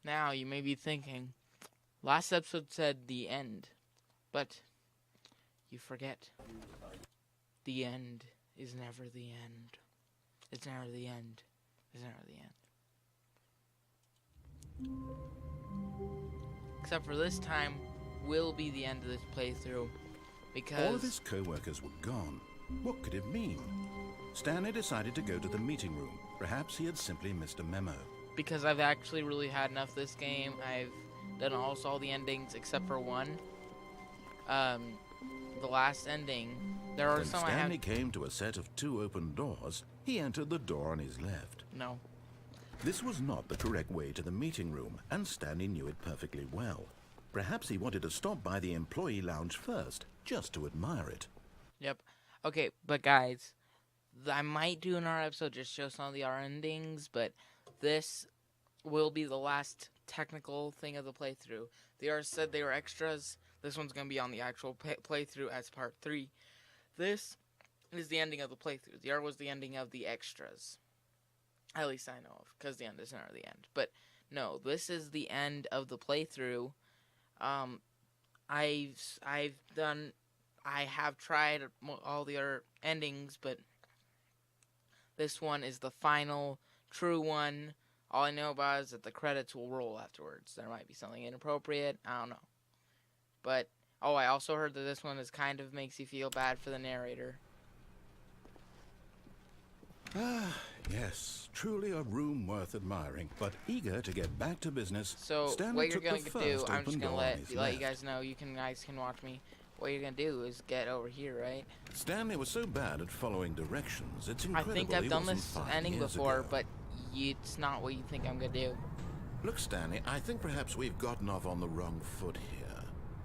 Now, you may be thinking, last episode said the end, but you forget. The end is never the end. It's never the end. It's never the end. Except for this time will be the end of this playthrough, because all of his co-workers were gone. What could it mean? Stanley decided to go to the meeting room. Perhaps he had simply missed a memo. Because I've actually really had enough of this game. I've done almost all the endings except for one. The last ending. There are when some Stanley came to a set of 2 open doors, he entered the door on his left. No. This was not the correct way to the meeting room, and Stanley knew it perfectly well. Perhaps he wanted to stop by the employee lounge first, just to admire it. Yep. Okay, but guys, I might do another episode just show some of the endings, but this will be the last technical thing of the playthrough. They are said they were extras. This one's going to be on the actual playthrough as part 3. This is the ending of the playthrough. The other was the ending of the extras. At least I know of, because the end is never the end. But no, this is the end of the playthrough. I have tried all the other endings, but this one is the final true one. All I know about is that the credits will roll afterwards. There might be something inappropriate. I don't know. But, oh, I also heard that this one is kind of makes you feel bad for the narrator. Ah, yes, truly a room worth admiring. But eager to get back to business, So, Stanley what you're took going the to do, first I'm just open going to door on his let you left. guys know, you guys can watch me. What you're going to do is get over here, right? Stanley was so bad at following directions, it's incredible. I think I've he done wasn't this 5 ending years before, ago. but it's not what you think I'm going to do. Look, Stanley, I think perhaps we've gotten off on the wrong foot here.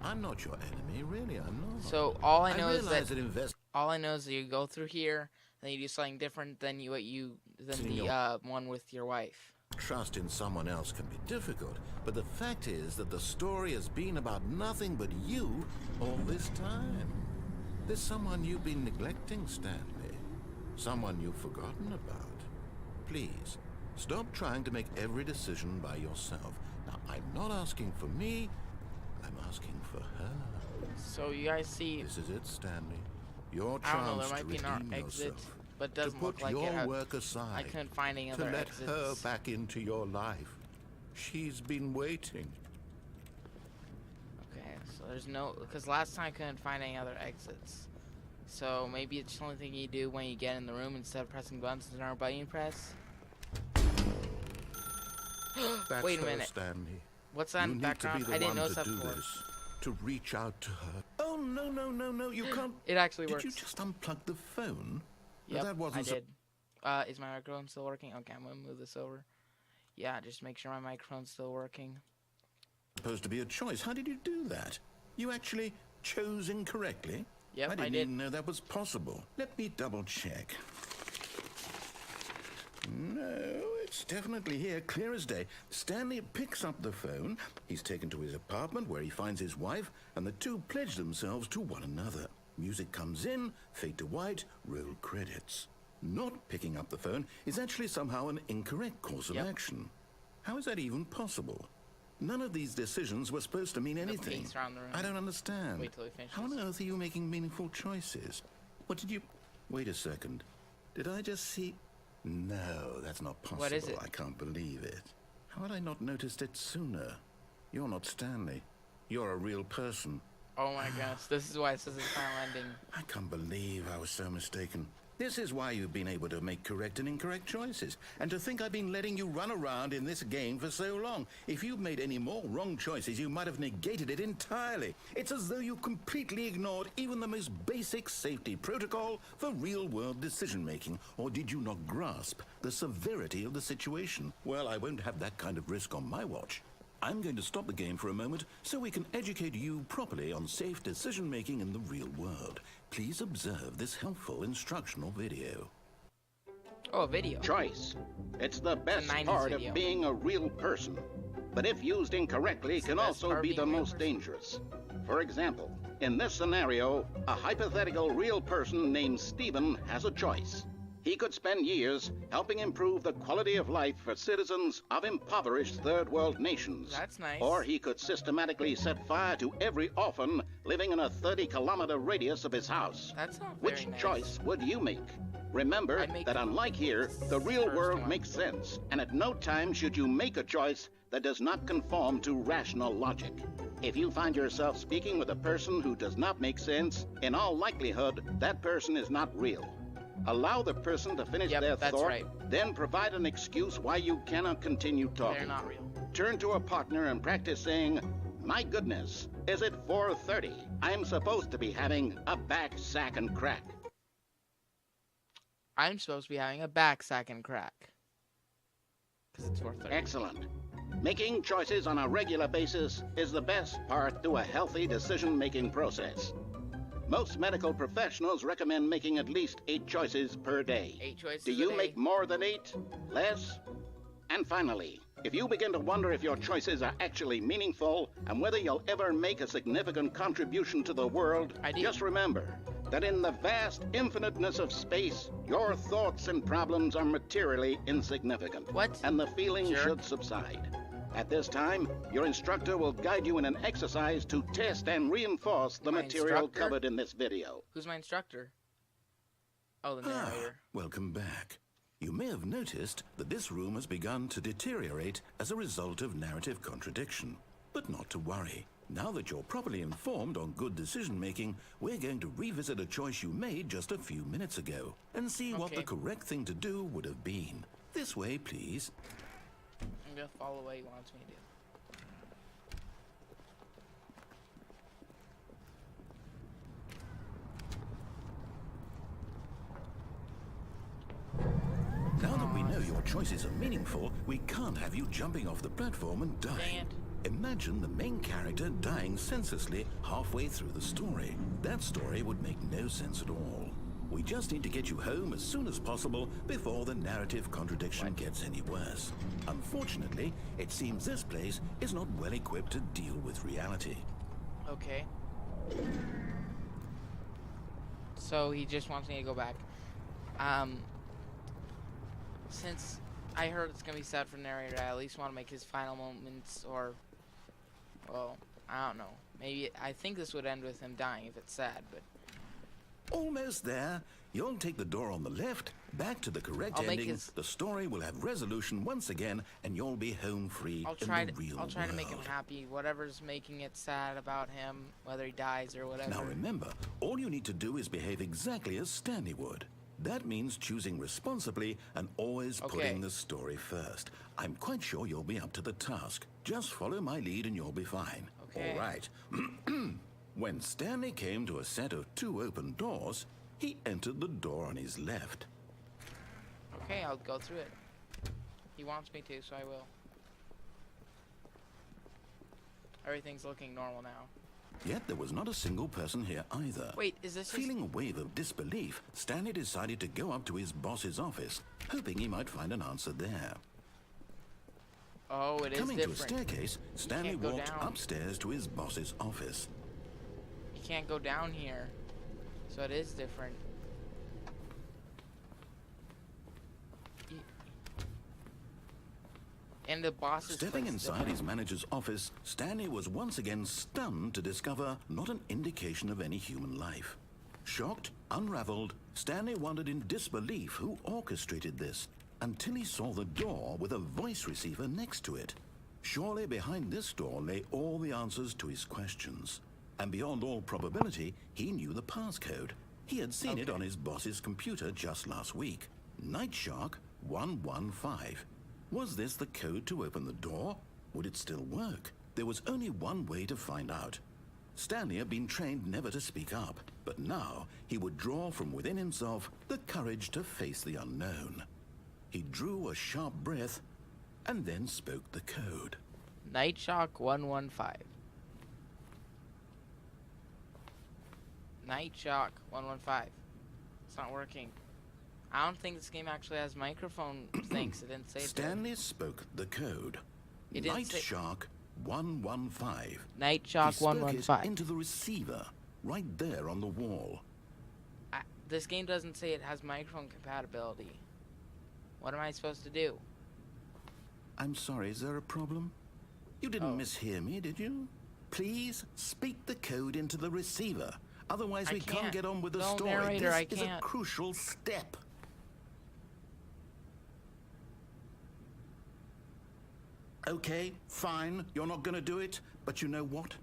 I'm not your enemy, really, I'm not. So, all I know is realize that you go through here, and you do something different than the one with your wife. Trust in someone else can be difficult, but the fact is that the story has been about nothing but you all this time. There's someone you've been neglecting, Stanley. Someone you've forgotten about. Please, stop trying to make every decision by yourself. Now, I'm not asking for me, I'm asking for her. So you guys see, This is it, Stanley. Your I don't know, chance there to might be an redeem exit, yourself. but it To doesn't look put like your it. work aside. I couldn't find any To other let exits. her back into your life. She's been waiting. Okay, so there's no, because last time I couldn't find any other exits. So maybe it's the only thing you do when you get in the room instead of pressing buttons. Is there a button you press? That's Wait a her, minute. Stanley. What's that in the background? I didn't notice that before. To reach out to her. Oh, no, you can't. It actually Did works. you just unplug the phone? Yep, that wasn't I did. Is my microphone still working? Okay, I'm gonna move this over. Yeah, just make sure my microphone's still working. supposed to be a choice. How did you do that? You actually chose incorrectly? Yep, I didn't did. even know that was possible. Let me double check. No, it's definitely here, clear as day. Stanley picks up the phone. He's taken to his apartment where he finds his wife, and the two pledge themselves to one another. Music comes in, fade to white, roll credits. Not picking up the phone is actually somehow an incorrect course of action. How is that even possible? None of these decisions were supposed to mean anything. Around the room. I don't understand. Wait till he finishes. How on earth are you making meaningful choices? What did you... Wait a second. Did I just see... No, that's not possible. What is it? I can't believe it. How had I not noticed it sooner? You're not Stanley. You're a real person. Oh my gosh, this is why it says it's final ending. I can't believe I was so mistaken. This is why you've been able to make correct and incorrect choices. And to think I've been letting you run around in this game for so long. If you'd made any more wrong choices, you might have negated it entirely. It's as though you completely ignored even the most basic safety protocol for real-world decision-making. Or did you not grasp the severity of the situation? Well, I won't have that kind of risk on my watch. I'm going to stop the game for a moment so we can educate you properly on safe decision-making in the real world. Please observe this helpful instructional video. Oh, a video. Choice. It's the best 90s part video. of being a real person. But if used incorrectly, It's can the best also part of be being the a real most person. dangerous. For example, in this scenario, a hypothetical real person named Stephen has a choice. he could spend years helping improve the quality of life for citizens of impoverished third world nations. That's nice. Or he could systematically set fire to every orphan living in a 30-kilometer radius of his house. That's not very Which nice. choice would you make? Remember that unlike here, the real world makes sense, and at no time should you make a choice that does not conform to rational logic. If you find yourself speaking with a person who does not make sense, in all likelihood, that person is not real. Allow the person to finish their thought, then provide an excuse why you cannot continue talking. They're not real. Turn to a partner and practice saying, "My goodness, is it 4:30? I'm supposed to be having a back sack and crack." I'm supposed to be having a back sack and crack. Because it's 4:30. Excellent. Making choices on a regular basis is the best part to a healthy decision-making process. Most medical professionals recommend making at least 8 choices per day. 8 choices Do a you day. make more than 8? Less? And finally, if you begin to wonder if your choices are actually meaningful and whether you'll ever make a significant contribution to the world, just remember that in the vast infiniteness of space, your thoughts and problems are materially insignificant. What? And the feeling should subside. At this time, your instructor will guide you in an exercise to test and reinforce the material covered in this video. Who's my instructor? Oh, the narrator. Welcome back. You may have noticed that this room has begun to deteriorate as a result of narrative contradiction. But not to worry. Now that you're properly informed on good decision-making, we're going to revisit a choice you made just a few minutes ago and see what the correct thing to do would have been. This way, please. I'm going to follow what he wants me to do. Now that we know your choices are meaningful, we can't have you jumping off the platform and dying. Imagine the main character dying senselessly halfway through the story. That story would make no sense at all. We just need to get you home as soon as possible before the narrative contradiction gets any worse. Unfortunately, it seems this place is not well equipped to deal with reality. Okay. So he just wants me to go back. Since I heard it's gonna be sad for the narrator, I at least want to make his final moments, or, well, I don't know. Maybe, I think this would end with him dying if it's sad, but... Almost there. You'll take the door on the left, back to the correct ending. The story will have resolution once again, and you'll be home free in the real world. I'll try to make him happy. Whatever's making it sad about him, whether he dies or whatever. Now remember, all you need to do is behave exactly as Stanley would. That means choosing responsibly and always putting the story first. I'm quite sure you'll be up to the task. Just follow my lead and you'll be fine. All right. When Stanley came to a set of 2 open doors, he entered the door on his left. Okay, I'll go through it. He wants me to, so I will. Everything's looking normal now. Yet there was not a single person here either. Wait, is this Feeling a wave of disbelief, Stanley decided to go up to his boss's office, hoping he might find an answer there. Oh, it is Coming different. to a staircase, Stanley walked upstairs to his boss's office. You can't go down here, so it is different. And the boss's Stepping inside his manager's office, Stanley was once again stunned to discover not an indication of any human life. Shocked, unraveled, Stanley wondered in disbelief who orchestrated this, until he saw the door with a voice receiver next to it. Surely behind this door lay all the answers to his questions. And beyond all probability, he knew the passcode. He had seen it on his boss's computer just last week. Night Shark 115. Was this the code to open the door? Would it still work? There was only one way to find out. Stanley had been trained never to speak up, but now he would draw from within himself the courage to face the unknown. He drew a sharp breath and then spoke the code. Night Shark 115. Night Shark 115. It's not working. I don't think this game actually has microphone things. It didn't say it. Stanley spoke the code. Night Shark 115. Night Shark 115. Into the receiver, right there on the wall. This game doesn't say it has microphone compatibility. What am I supposed to do? I'm sorry, is there a problem? You didn't mishear me, did you? Please speak the code into the receiver. Otherwise, we can't get on with the story. Narrator, this is a crucial step. Okay, fine. You're not going to do it. But you know what?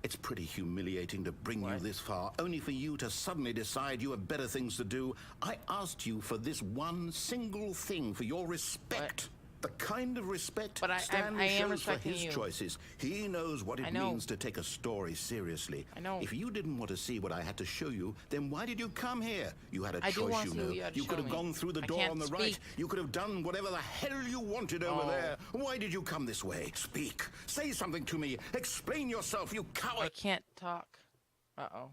It's pretty humiliating to bring you this far, only for you to suddenly decide you have better things to do. I asked you for this one single thing, for your respect. The kind of respect Stanley shows for his choices. He knows what it means to take a story seriously. I know. If you didn't want to see what I had to show you, then why did you come here? You had a choice, you know. You could have gone through the door on the right. You could have done whatever the hell you wanted over there. Why did you come this way? Speak. Say something to me. Explain yourself, you coward. I can't talk. Uh-oh.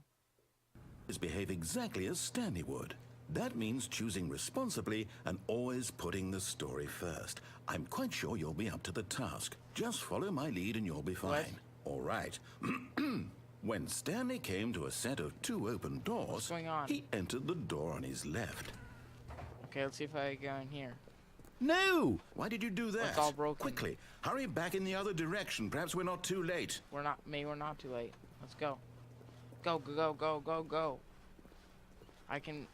Behave exactly as Stanley would. That means choosing responsibly and always putting the story first. I'm quite sure you'll be up to the task. Just follow my lead and you'll be fine. All right. When Stanley came to a set of 2 open doors, he entered the door on his left. Okay, let's see if I go in here. No! Why did you do that? It's all broken. Quickly, hurry back in the other direction. Perhaps we're not too late. Maybe we're not too late. Let's go. Go, go, go, go, go. I can...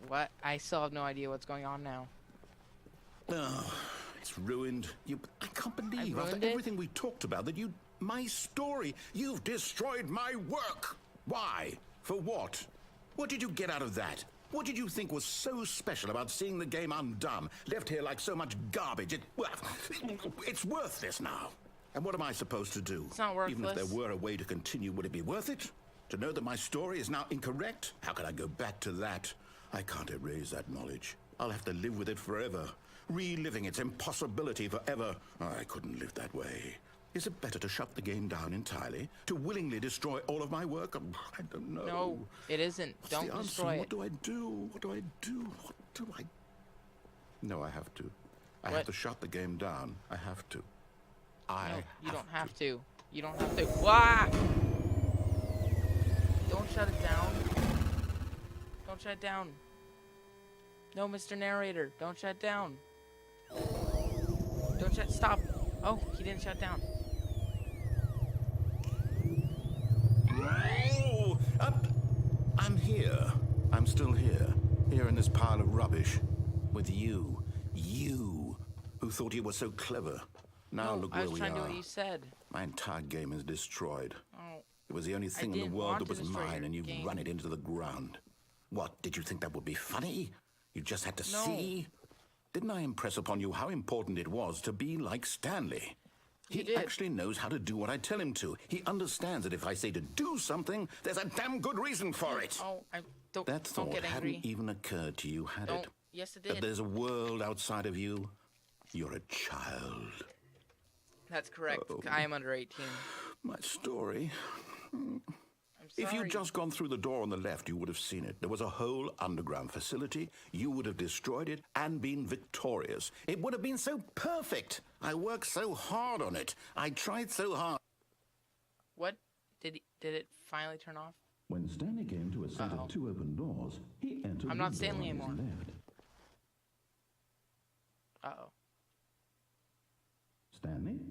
What? I still have no idea what's going on now. Oh, it's ruined. I can't believe after everything we talked about that my story, you've destroyed my work. Why? For what? What did you get out of that? What did you think was so special about seeing the game undone, left here like so much garbage? It's worthless now. And what am I supposed to do? It's not worthless. Even if there were a way to continue, would it be worth it? To know that my story is now incorrect? How can I go back to that? I can't erase that knowledge. I'll have to live with it forever, reliving its impossibility forever. I couldn't live that way. Is it better to shut the game down entirely? To willingly destroy all of my work? I don't know. No, it isn't. Don't destroy it. What do I do? What do I do? What do I... No, I have to. I have to shut the game down. I have to. You don't have to. You don't have to. Wah! Don't shut it down. Don't shut it down. No, Mr. Narrator, don't shut down. Don't shut... Stop. Oh, he didn't shut down. Oh, I'm here. I'm still here. Here in this pile of rubbish. With you. You, who thought you were so clever. Now look where we are. I was trying to do what you said. My entire game is destroyed. Oh. It was the only thing in the world that was mine, and you've run it into the ground. What, did you think that would be funny? You just had to see? Didn't I impress upon you how important it was to be like Stanley? He actually knows how to do what I tell him to. He understands that if I say to do something, there's a damn good reason for it. Oh, that thought hadn't even occurred to you, had it? Yes, it did. That there's a world outside of you? You're a child. That's correct. I am under 18. My story... Sorry. If you'd just gone through the door on the left, you would have seen it. There was a whole underground facility. You would have destroyed it and been victorious. It would have been so perfect. I worked so hard on it. I tried so hard. What? Did it finally turn off? When Stanley came to a set of 2 open doors, he entered I'm not Stanley anymore. Uh-oh. Stanley?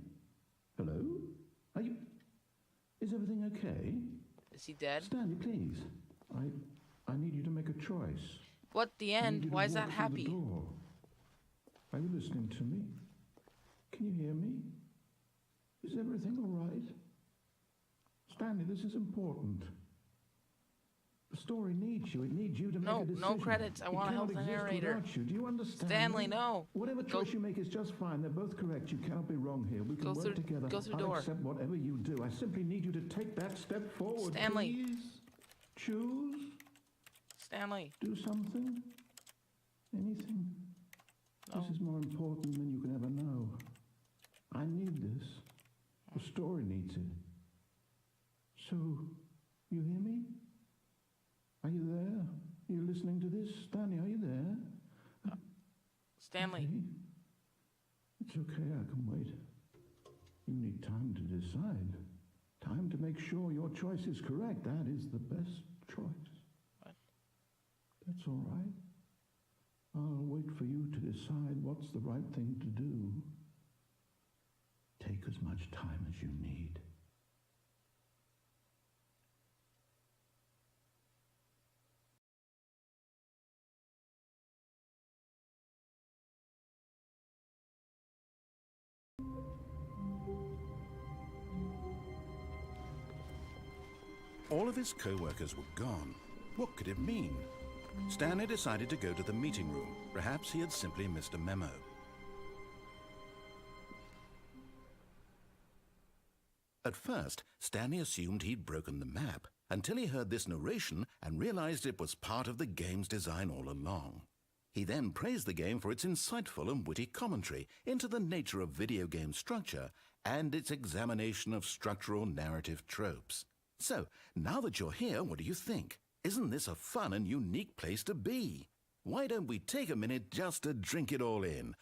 Hello? Are you... Is everything okay? Is he dead? Stanley, please. I need you to make a choice. What, the end? Why is that happy? Are you listening to me? Can you hear me? Is everything all right? Stanley, this is important. The story needs you. It needs you to make a decision. No credits. I want to help the narrator. Do you understand? Stanley, no. Whatever choice you make is just fine. They're both correct. You cannot be wrong here. We can work together. Go through the door. I'll accept whatever you do. I simply need you to take that step forward. Stanley. Please. Choose. Stanley. Do something. Anything. No. This is more important than you can ever know. I need this. The story needs it. So, you hear me? Are you there? Are you listening to this? Stanley, are you there? Stanley. Okay. It's okay, I can wait. You need time to decide. Time to make sure your choice is correct. That is the best choice. What? That's all right. I'll wait for you to decide what's the right thing to do. Take as much time as you need. All of his co-workers were gone. What could it mean? Stanley decided to go to the meeting room. Perhaps he had simply missed a memo. At first, Stanley assumed he'd broken the map, until he heard this narration and realized it was part of the game's design all along. He then praised the game for its insightful and witty commentary into the nature of video game structure and its examination of structural narrative tropes. So, now that you're here, what do you think? Isn't this a fun and unique place to be? Why don't we take a minute just to drink it all in?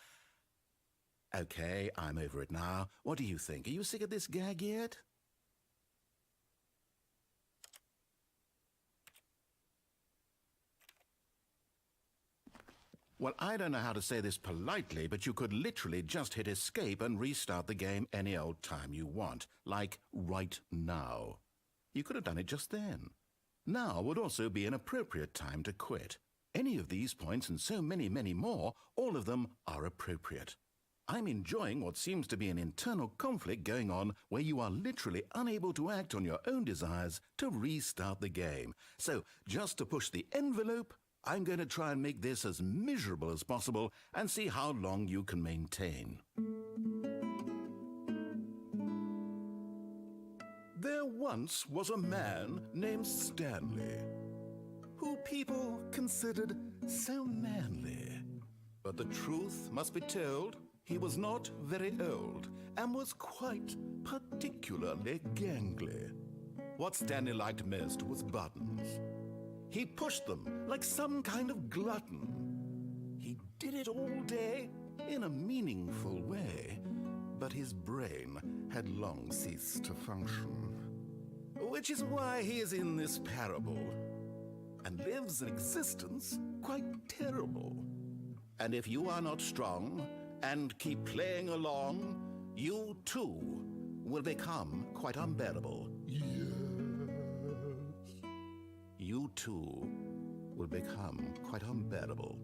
Okay, I'm over it now. What do you think? Are you sick of this gag yet? Well, I don't know how to say this politely, but you could literally just hit escape and restart the game any old time you want, like right now. You could have done it just then. Now would also be an appropriate time to quit. Any of these points and so many, many more, all of them are appropriate. I'm enjoying what seems to be an internal conflict going on where you are literally unable to act on your own desires to restart the game. So, just to push the envelope, I'm going to try and make this as miserable as possible and see how long you can maintain. There once was a man named Stanley, who people considered so manly. But the truth must be told, he was not very old and was quite particularly gangly. What Stanley liked most was buttons. He pushed them like some kind of glutton. He did it all day in a meaningful way, but his brain had long ceased to function. Which is why he is in this parable, and lives an existence quite terrible. And if you are not strong and keep playing along, you too will become quite unbearable. Yes. You too will become quite unbearable.